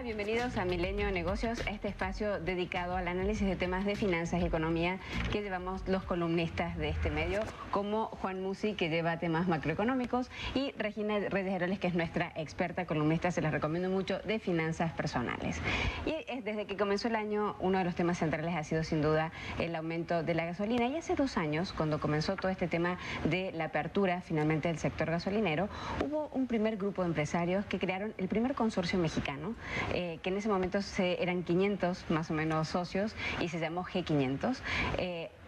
Bienvenidos a Milenio Negocios, este espacio dedicado al análisis de temas de finanzas y economía que llevamos los columnistas de este medio, como Juan Musi, que lleva temas macroeconómicos, y Regina Reyes Heroles, que es nuestra experta columnista, se las recomiendo mucho, de finanzas personales. Y desde que comenzó el año, uno de los temas centrales ha sido sin duda el aumento de la gasolina. Y hace 2 años, cuando comenzó todo este tema de la apertura finalmente del sector gasolinero, hubo un primer grupo de empresarios que crearon el primer consorcio mexicano, que en ese momento eran 500 más o menos socios y se llamó G500.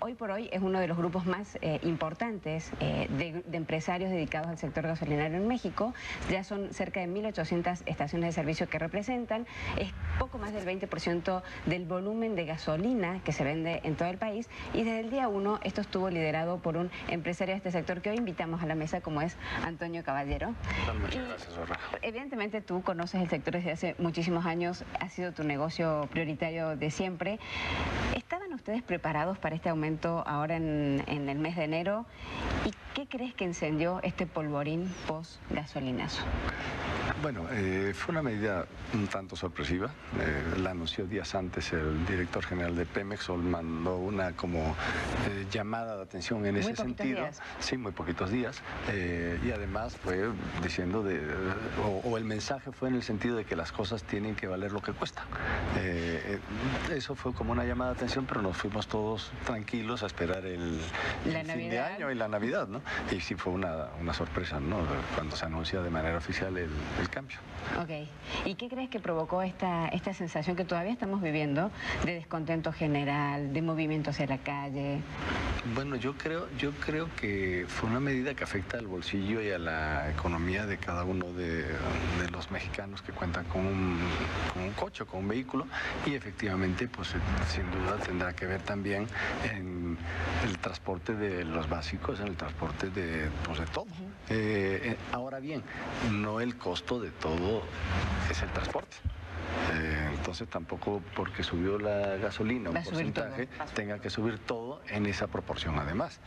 Hoy por hoy es uno de los grupos más importantes de empresarios dedicados al sector gasolinero en México. Ya son cerca de 1.800 estaciones de servicio que representan. Es poco más del 20% del volumen de gasolina que se vende en todo el país. Y desde el día 1 esto estuvo liderado por un empresario de este sector que hoy invitamos a la mesa, como es Antonio Caballero. Muchas gracias, Zorra. Evidentemente tú conoces el sector desde hace muchísimos años. Ha sido tu negocio prioritario de siempre. ¿Estaban ustedes preparados para este aumento ahora en el mes de enero? ¿Y qué crees que encendió este polvorín post-gasolinazo? Bueno, fue una medida un tanto sorpresiva. La anunció días antes el director general de Pemex, mandó una como llamada de atención en ese sentido. Días. Sí, muy poquitos días. Y además fue diciendo o el mensaje fue en el sentido de que las cosas tienen que valer lo que cuesta. Eso fue como una llamada de atención, pero nos fuimos todos tranquilos a esperar el fin de año y la Navidad, ¿no? Y sí fue una sorpresa, ¿no? Cuando se anuncia de manera oficial el cambio. Ok. ¿Y qué crees que provocó esta sensación que todavía estamos viviendo de descontento general, de movimiento hacia la calle? Bueno, yo creo que fue una medida que afecta al bolsillo y a la economía de cada uno de los mexicanos que cuentan con un coche, con un vehículo, y efectivamente, pues sin duda tendrá que ver también en el transporte de los básicos, en el transporte de todo. Ahora bien, no el costo de todo es el transporte. Entonces tampoco porque subió la gasolina un porcentaje tenga que subir todo en esa proporción además.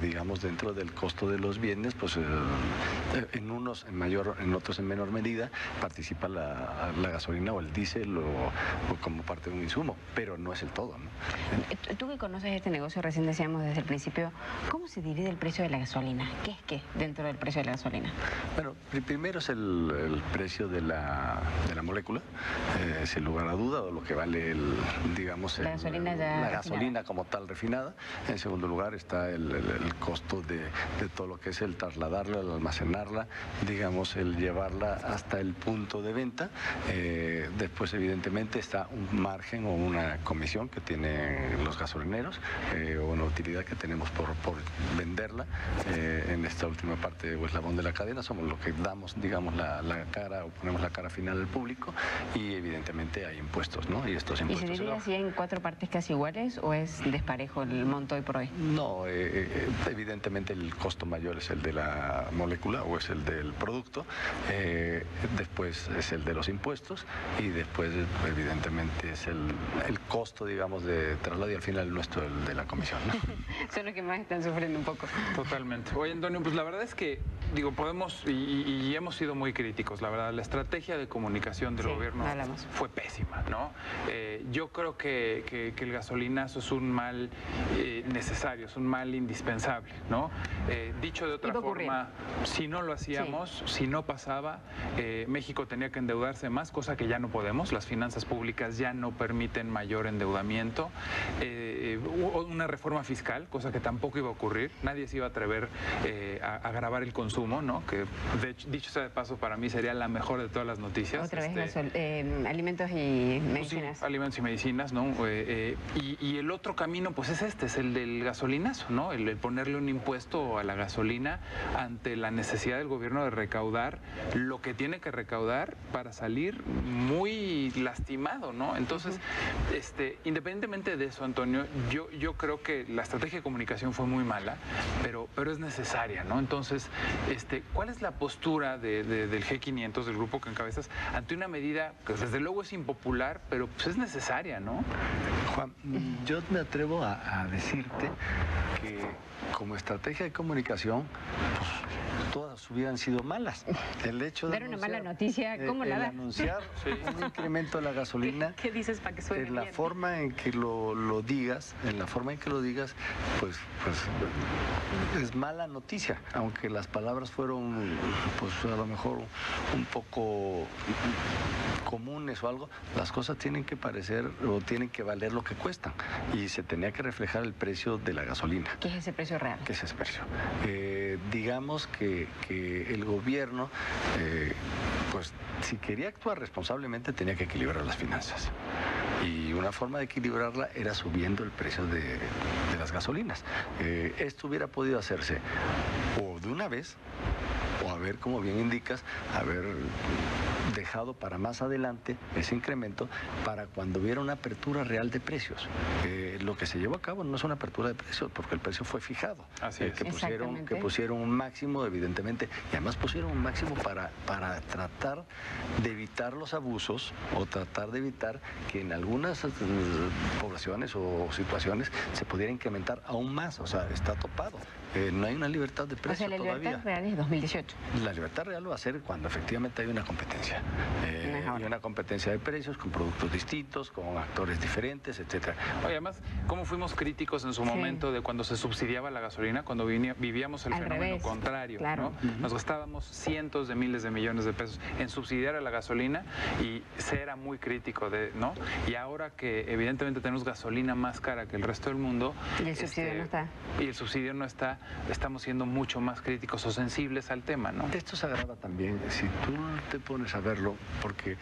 Digamos, dentro del costo de los bienes, pues en unos en mayor, en otros en menor medida participa la gasolina o el diésel o como parte de un insumo, pero no es el todo, ¿no? Tú que conoces este negocio, recién decíamos desde el principio, ¿cómo se divide el precio de la gasolina? ¿Qué es qué dentro del precio de la gasolina? Bueno, primero es el precio de la molécula, sin lugar a duda, o lo que vale la gasolina como tal refinada. En segundo lugar está el costo de todo lo que es el trasladarla, el almacenarla, digamos, el llevarla hasta el punto de venta. Después, evidentemente, está un margen o una comisión que tienen los gasolineros, o una utilidad que tenemos por venderla. En esta última parte o eslabón de la cadena somos los que damos, digamos, la cara o ponemos la cara final al público, y evidentemente hay impuestos, ¿no? Y estos impuestos. ¿Y se divide así en 4 partes casi iguales o es desparejo el monto hoy por hoy? No, evidentemente el costo mayor es el de la molécula o es el del producto, después es el de los impuestos y después evidentemente es el costo, digamos, de traslado, y al final nuestro, el de la comisión, ¿no? Son los que más están sufriendo un poco. Totalmente. Oye, Antonio, pues la verdad es que, podemos y hemos sido muy críticos, la verdad. La estrategia de comunicación del gobierno fue pésima, ¿no? Yo creo que el gasolinazo es un mal necesario, es un mal indispensable, ¿no? Dicho de otra forma, si no lo hacíamos, si no pasaba, México tenía que endeudarse más, cosa que ya no podemos. Las finanzas públicas ya no permiten mayor endeudamiento. Una reforma fiscal, cosa que tampoco iba a ocurrir. Nadie se iba a atrever a gravar el consumo, ¿no? Que, dicho sea de paso, para mí sería la mejor de todas las noticias. Otra vez alimentos y medicinas. Sí, alimentos y medicinas, ¿no? Y el otro camino, pues es el del gasolinazo, ¿no? El ponerle un impuesto a la gasolina ante la necesidad del gobierno de recaudar lo que tiene que recaudar para salir muy lastimado, ¿no? Entonces, independientemente de eso, Antonio, yo creo que la estrategia de comunicación fue muy mala, pero es necesaria, ¿no? Entonces, ¿cuál es la postura del G500, del grupo que encabezas, ante una medida que desde luego es impopular, pero pues es necesaria, ¿no? Juan, yo me atrevo a decirte que como estrategia de comunicación, pues todas hubieran sido malas. El hecho de dar una mala noticia, ¿cómo la da? Anunciar un incremento de la gasolina. ¿Qué dices para que suene en la bien? forma en que lo digas, pues es mala noticia, aunque las palabras fueron, pues a lo mejor un poco comunes o algo, las cosas tienen que parecer o tienen que valer lo que cuestan y se tenía que reflejar el precio de la gasolina. ¿Qué es ese precio real? ¿Qué es ese precio? Digamos que el gobierno, pues si quería actuar responsablemente tenía que equilibrar las finanzas. Y una forma de equilibrarla era subiendo el precio de las gasolinas. Esto hubiera podido hacerse o de una vez, o haber, como bien indicas, haber dejado para más adelante ese incremento para cuando hubiera una apertura real de precios. Lo que se llevó a cabo no es una apertura de precios, porque el precio fue fijado. Así es. Que pusieron un máximo, evidentemente, y además pusieron un máximo para tratar de evitar los abusos o tratar de evitar que en algunas poblaciones o situaciones se pudiera incrementar aún más. O sea, está topado. No hay una libertad de precio todavía. O sea, la libertad real es 2018. La libertad real lo va a ser cuando efectivamente hay una competencia. Hay una competencia de precios con productos distintos, con actores diferentes, etcétera. Oye, además, ¿cómo fuimos críticos en su momento de cuando se subsidiaba la gasolina, cuando vivíamos el fenómeno contrario? Claro. ¿no? Nos gastábamos cientos de miles de millones de pesos en subsidiar a la gasolina y se era muy crítico, ¿no? Y ahora que evidentemente tenemos gasolina más cara que el resto del mundo... Y el subsidio no está. Y el subsidio no está, estamos siendo mucho más críticos o sensibles al tema, ¿no? Esto se agrava también, si tú te pones a verlo, porque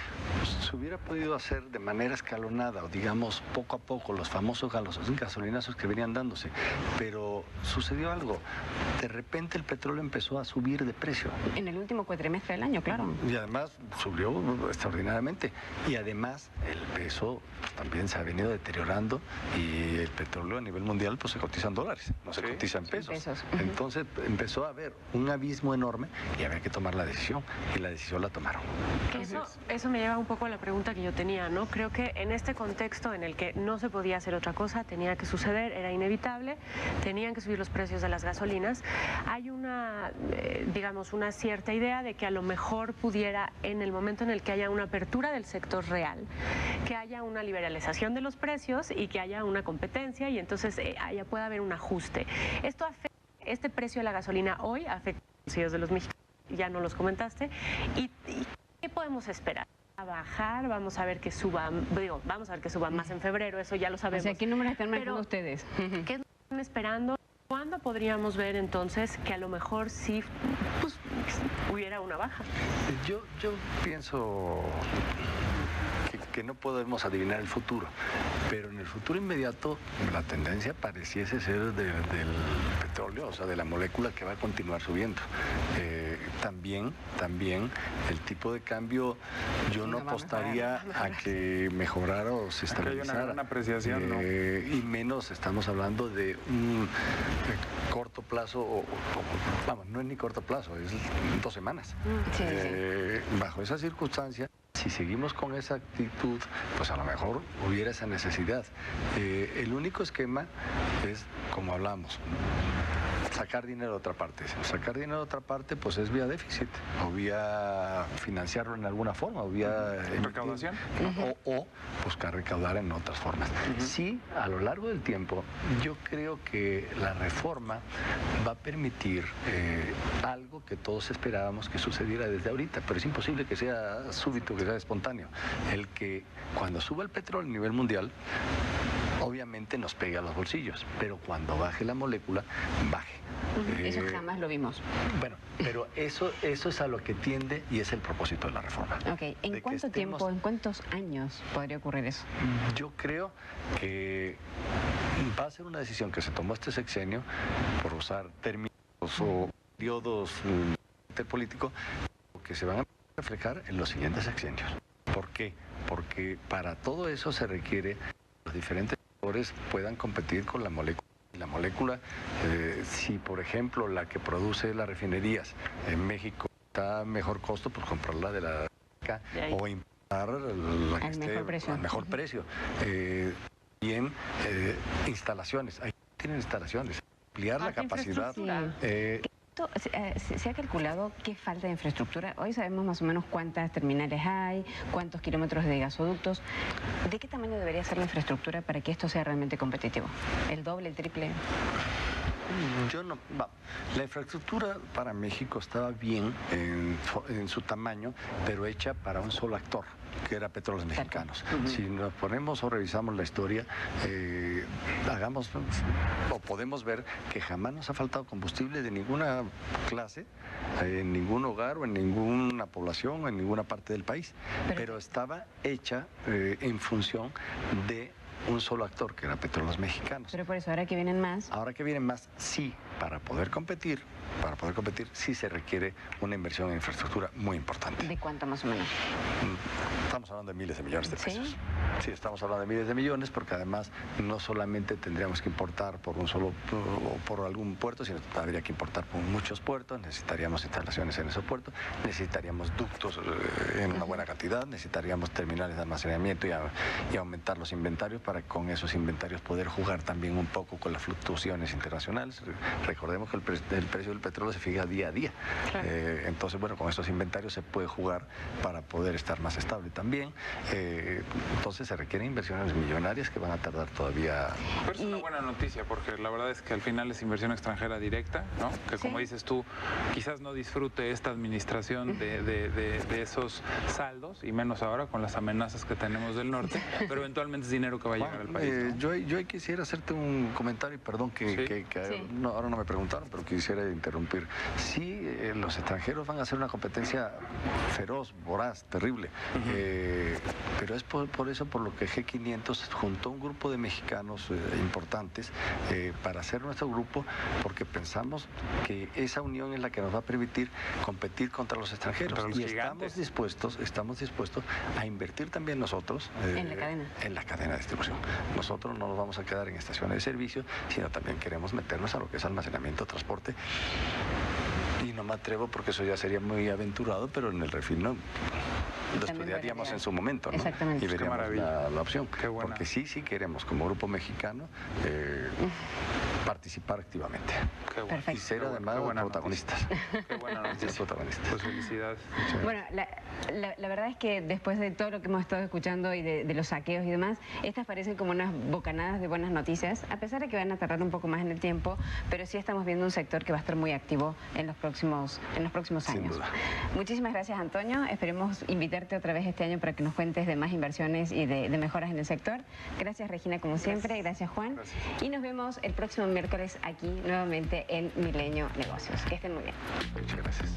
se hubiera podido hacer de manera escalonada, o digamos poco a poco, los famosos gasolinazos que venían dándose, pero sucedió algo, de repente el petróleo empezó a subir de precio. En el último cuatrimestre del año, claro. Y además subió extraordinariamente, y además el peso pues, también se ha venido deteriorando, y el petróleo a nivel mundial pues se cotiza en dólares, no se cotiza en pesos. Entonces empezó a haber un abismo enorme y había que tomar la decisión, y la decisión la tomaron. Eso me lleva un poco a la pregunta que yo tenía, ¿no? Creo que en este contexto en el que no se podía hacer otra cosa, tenía que suceder, era inevitable, tenían que subir los precios de las gasolinas, hay una, digamos, una cierta idea de que a lo mejor pudiera, en el momento en el que haya una apertura del sector real, que haya una liberalización de los precios y que haya una competencia y entonces pueda haber un ajuste. Esto afecta, este precio de la gasolina hoy afecta a los bolsillos de los mexicanos, ya no los comentaste, y ¿qué podemos esperar? ¿A bajar? Vamos a ver que suba, vamos a ver que suba más en febrero, eso ya lo sabemos. O sea, ¿qué números están manejando ustedes? ¿Qué es lo que están esperando? ¿Cuándo podríamos ver entonces que a lo mejor sí pues, hubiera una baja? Yo pienso que no podemos adivinar el futuro, pero en el futuro inmediato la tendencia pareciese ser del petróleo, o sea, de la molécula que va a continuar subiendo. También el tipo de cambio, yo no apostaría a que mejorara o se estabilizara. Hay una gran apreciación, ¿no? Y menos estamos hablando de un corto plazo, vamos, no es ni corto plazo, es 2 semanas. Bajo esa circunstancia, si seguimos con esa actitud, pues a lo mejor hubiera esa necesidad. El único esquema es, como hablamos, sacar dinero de otra parte. Sacar dinero de otra parte, pues es vía déficit, o vía financiarlo en alguna forma, o vía recaudación, o buscar recaudar en otras formas. Sí, a lo largo del tiempo, yo creo que la reforma va a permitir algo que todos esperábamos que sucediera desde ahorita, pero es imposible que sea súbito, que sea espontáneo. El que cuando suba el petróleo a nivel mundial, obviamente nos pega a los bolsillos, pero cuando baje la molécula, baje. Eso jamás lo vimos. Bueno, pero eso es a lo que tiende y es el propósito de la reforma. Ok, ¿en cuánto tiempo, en cuántos años podría ocurrir eso? Yo creo que va a ser una decisión que se tomó este sexenio, por usar términos o periodos políticos, que se van a reflejar en los siguientes sexenios. ¿Por qué? Porque para todo eso se requiere los diferentes puedan competir con la molécula. La molécula, si por ejemplo la que produce las refinerías en México está a mejor costo, pues comprarla de la o importar la que esté al mejor precio. Bien, instalaciones, ahí tienen instalaciones, ampliar la capacidad. ¿Se ha calculado qué falta de infraestructura? Hoy sabemos más o menos cuántas terminales hay, cuántos kilómetros de gasoductos. ¿De qué tamaño debería ser la infraestructura para que esto sea realmente competitivo? ¿El doble, el triple? La infraestructura para México estaba bien en su tamaño, pero hecha para un solo actor, que era Petróleos Mexicanos. Si nos ponemos o revisamos la historia, podemos ver que jamás nos ha faltado combustible de ninguna clase, en ningún hogar o en ninguna población o en ninguna parte del país, pero estaba hecha en función de un solo actor, que era Petróleos Mexicanos. Pero por eso, ahora que vienen más... Ahora que vienen más, sí, para poder competir, sí se requiere una inversión en infraestructura muy importante. ¿De cuánto más o menos? Estamos hablando de miles de millones de pesos. Sí, estamos hablando de miles de millones, porque además no solamente tendríamos que importar por un solo o por algún puerto, sino habría que importar por muchos puertos, necesitaríamos instalaciones en esos puertos, necesitaríamos ductos en una buena cantidad, necesitaríamos terminales de almacenamiento y aumentar los inventarios para con esos inventarios poder jugar también un poco con las fluctuaciones internacionales. Recordemos que el precio del petróleo se fija día a día. Claro. Entonces, bueno, con esos inventarios se puede jugar para poder estar más estable también. Entonces se requieren inversiones millonarias que van a tardar todavía. Pero es una buena noticia, porque la verdad es que al final es inversión extranjera directa, ¿no? Que como dices tú, quizás no disfrute esta administración de esos saldos, y menos ahora con las amenazas que tenemos del norte, pero eventualmente es dinero que va a llegar al país, ¿no? Yo quisiera hacerte un comentario, y perdón que ahora no me preguntaron, pero quisiera interrumpir. Sí, los extranjeros van a hacer una competencia feroz, voraz, terrible, pero es por eso por lo que G500 juntó un grupo de mexicanos importantes para hacer nuestro grupo, porque pensamos que esa unión es la que nos va a permitir competir contra los extranjeros. Y estamos dispuestos a invertir también nosotros en la cadena de distribución. Nosotros no nos vamos a quedar en estaciones de servicio, sino también queremos meternos a lo que es almacenamiento, transporte. Y no me atrevo porque eso ya sería muy aventurado, pero en el refil no. Lo estudiaríamos en su momento, ¿no? Exactamente. Y veríamos la opción. Porque sí queremos, como grupo mexicano, participar activamente. Qué bueno. Y ser además protagonistas. Qué buena noticia. Protagonistas. Pues felicidades. Bueno, la verdad es que después de todo lo que hemos estado escuchando y de los saqueos y demás, estas parecen como unas bocanadas de buenas noticias, a pesar de que van a tardar un poco más en el tiempo, pero sí estamos viendo un sector que va a estar muy activo en los próximos años. Sin duda. Muchísimas gracias, Antonio. Esperemos invitarte otra vez este año para que nos cuentes de más inversiones y de mejoras en el sector. Gracias, Regina, como siempre. Gracias, Juan. Gracias. Y nos vemos el próximo miércoles aquí nuevamente en Milenio Negocios. Que estén muy bien. Muchas gracias.